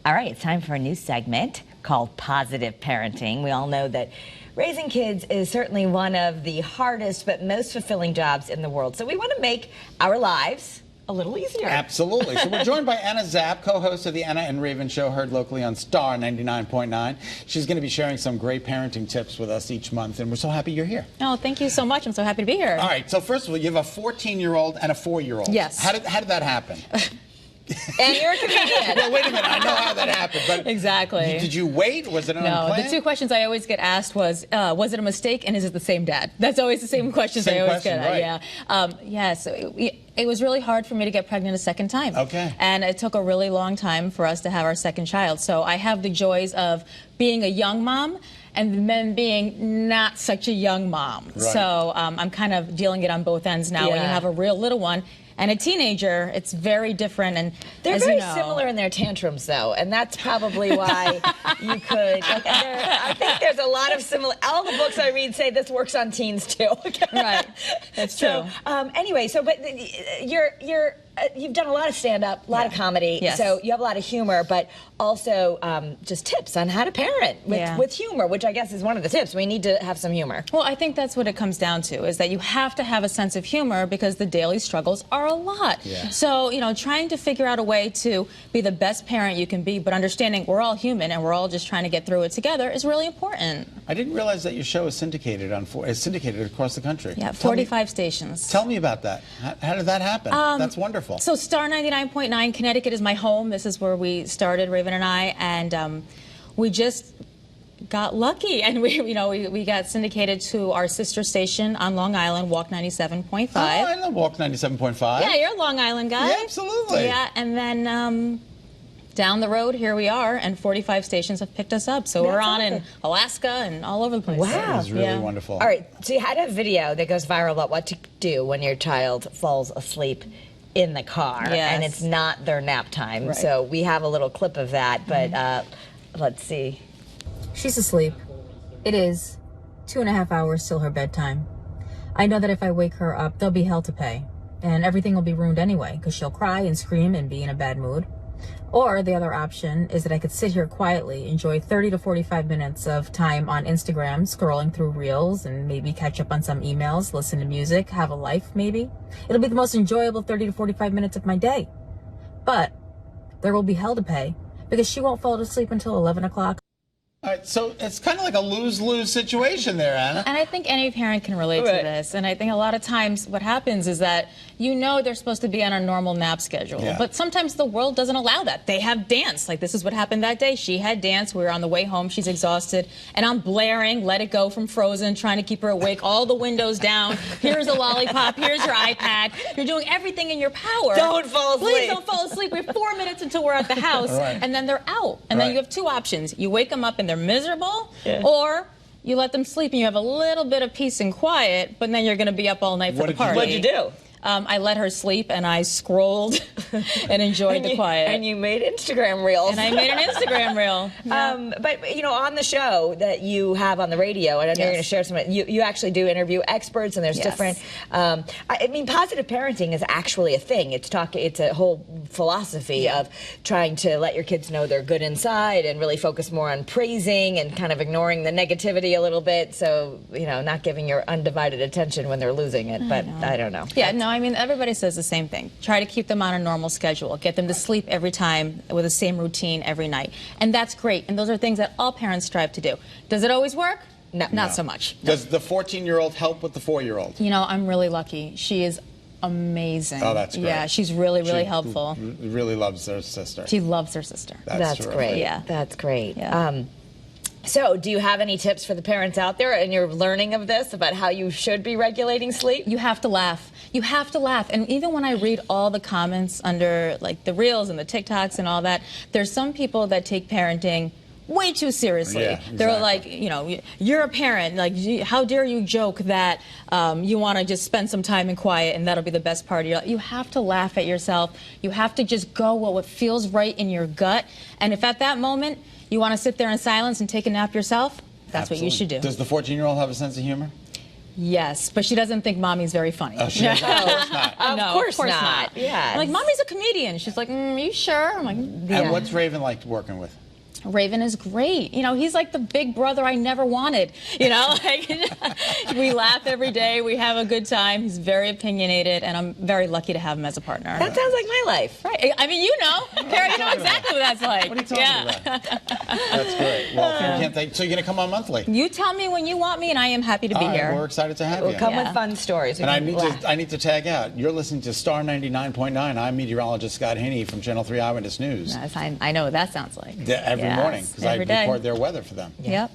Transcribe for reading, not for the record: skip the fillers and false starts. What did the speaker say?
All right, it's time for a new segment called Positive Parenting. We all know that raising kids is certainly one of the hardest but most fulfilling jobs in the world. So we want to make our lives a little easier. Absolutely. So we're joined by Anna Zapp, co-host of the Anna and Raven Show, heard locally on Star 99.9. She's going to be sharing some great parenting tips with us each month, and we're so happy you're here. Oh, thank you so much. I'm so happy to be here. All right. So first of all, you have a 14-year-old and a 4-year-old. Yes. How did that happen? And you're a comedian. Well, wait a minute. I know how that happened. But Exactly. Did you wait? Was it an No, unplanned? the two questions I always get asked was it a mistake and is it the same dad? That's always the same questions Same I always question, get. right. Yeah. So it was really hard for me to get pregnant a second time. Okay. And it took a really long time for us to have our second child. So I have the joys of being a young mom and then being not such a young mom. Right. So I'm kind of dealing it on both ends now. When you Yeah. have a real little one and a teenager, it's very different. And They're as very you know, similar in their tantrums, though, and that's probably why you could. I think there's a lot of similar. All the books I read say this works on teens too. Right, that's true. So anyway, but you've done a lot of stand-up, a lot of comedy, Yes. so you have a lot of humor, but also just tips on how to parent with humor, which I guess is one of the tips. We need to have some humor. Well, I think that's what it comes down to, is that you have to have a sense of humor because the daily struggles are a lot. Yeah. So, trying to figure out a way to be the best parent you can be, but understanding we're all human and we're all just trying to get through it together is really important. I didn't realize that your show is syndicated across the country. Yeah, 45 stations. Tell me about that. How did that happen? That's wonderful. So Star 99.9, Connecticut is my home. This is where we started, Raven and I, and we just got lucky, and we got syndicated to our sister station on Long Island, Walk 97.5. Oh, I love Walk 97.5. Yeah, you're a Long Island guy. Yeah, absolutely. Yeah, and then down the road, here we are, and 45 stations have picked us up. So we're on in Alaska and all over the place. Wow. That is really Yeah. wonderful. All right, so you had a video that goes viral about what to do when your child falls asleep in the car, Yes. and it's not their nap time. Right. So we have a little clip of that, but let's see. She's asleep. It is 2.5 hours till her bedtime. I know that if I wake her up, there'll be hell to pay, and everything will be ruined anyway, because she'll cry and scream and be in a bad mood. Or the other option is that I could sit here quietly, enjoy 30 to 45 minutes of time on Instagram, scrolling through reels and maybe catch up on some emails, listen to music, have a life maybe. It'll be the most enjoyable 30 to 45 minutes of my day. But there will be hell to pay because she won't fall asleep until 11 o'clock. All right, so it's kind of like a lose-lose situation there, Anna. And I think any parent can relate to this. And I think a lot of times what happens is that they're supposed to be on a normal nap schedule. Yeah. But sometimes the world doesn't allow that. They have dance. Like this is what happened that day. She had dance. We were on the way home. She's exhausted. And I'm blaring Let It Go from Frozen, trying to keep her awake. All the windows down. Here's a lollipop. Here's your iPad. You're doing everything in your power. Don't fall asleep. Please don't fall asleep. We have 4 minutes until we're at the house. Right. And then they're out. And then Right. you have two options. You wake them up and they're miserable, or you let them sleep and you have a little bit of peace and quiet, but then you're going to be up all night for What the did you party. What'd you do? I let her sleep and I scrolled and enjoyed the quiet. And you made Instagram reels. And I made an Instagram reel. But on the show that you have on the radio, and I know you're going to share some. You actually do interview experts, and there's different. I mean, positive parenting is actually a thing. It's a whole philosophy of trying to let your kids know they're good inside, and really focus more on praising and kind of ignoring the negativity a little bit. So not giving your undivided attention when they're losing it. But I don't know. Yeah, no, I mean, everybody says the same thing. Try to keep them on a normal schedule. Get them to sleep every time with the same routine every night. And that's great. And those are things that all parents strive to do. Does it always work? No. Not so much. Does the 14-year-old help with the 4-year-old? I'm really lucky. She is amazing. Oh, that's great. Yeah, she's really, really helpful. Really loves her sister. She loves her sister. That's terrific. great. Yeah. That's great. Yeah. So, do you have any tips for the parents out there and you're learning of this about how you should be regulating sleep? You have to laugh. You have to laugh. And even when I read all the comments under like the Reels and the TikToks and all that, there's some people that take parenting way too seriously. Yeah, They're exactly. like, you're a parent. Like, how dare you joke that you want to just spend some time in quiet and that'll be the best part of your life. You have to laugh at yourself. You have to just go with what feels right in your gut. And if at that moment you want to sit there in silence and take a nap yourself, that's what you should do. Does the 14-year-old have a sense of humor? Yes, but she doesn't think mommy's very funny. Oh, she doesn't? Of course not. No, Of course not. Yeah. I'm like, mommy's a comedian. She's like, you sure? I'm like, And what's Raven like working with? Raven is great. You know, he's like the big brother I never wanted. You know, like, we laugh every day. We have a good time. He's very opinionated, and I'm very lucky to have him as a partner. That sounds like my life. Right. I mean, you know, Carrie, you know exactly what that's like. What are you talking about? That's great. Well, so you're going to come on monthly? You tell me when you want me, and I am happy to be All right, here. we're excited to have We'll you. come with fun stories. And I need to tag out. You're listening to Star 99.9. I'm meteorologist Scott Haney from Channel 3 Eyewitness News. Yes, I know what that sounds like. Every morning, because I every day. record their weather for them. Yep.